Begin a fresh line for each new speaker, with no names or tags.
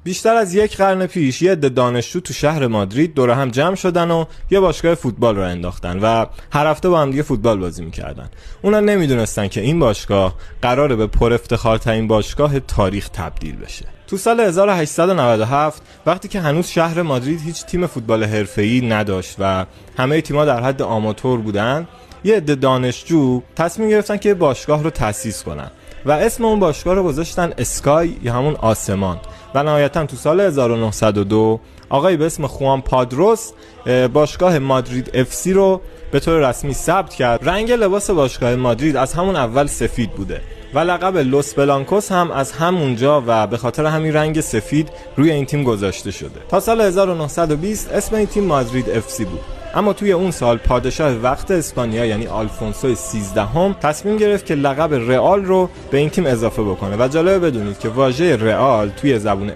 بیشتر از یک قرن پیش یه عده دانشجو تو شهر مادرید دور هم جمع شدن و یه باشگاه فوتبال رو انداختن و هر هفته با هم دیگه فوتبال بازی میکردن. اونا نمیدونستن که این باشگاه قراره به پر افتخارترین باشگاه تاریخ تبدیل بشه. تو سال 1897 وقتی که هنوز شهر مادرید هیچ تیم فوتبال حرفه‌ای نداشت و همه تیم‌ها در حد آماتور بودن، یه عده دانشجو تصمیم گرفتن که باشگاه رو تأسیس کنن و اسم اون باشگاه رو گذاشتن اسکای یا همون آسمان. و نهایتاً تو سال 1902 آقایی به اسم خوان پادروس باشگاه مادرید اف سی رو به طور رسمی ثبت کرد. رنگ لباس باشگاه مادرید از همون اول سفید بوده و لقب لوس بلانکوس هم از همونجا و به خاطر همین رنگ سفید روی این تیم گذاشته شده. تا سال 1920 اسم این تیم مادرید اف سی بود. اما توی اون سال پادشاه وقت اسپانیا یعنی آلفونسو 13 تصمیم گرفت که لقب رئال رو به این تیم اضافه بکنه و جالب بدونید که واژه رئال توی زبان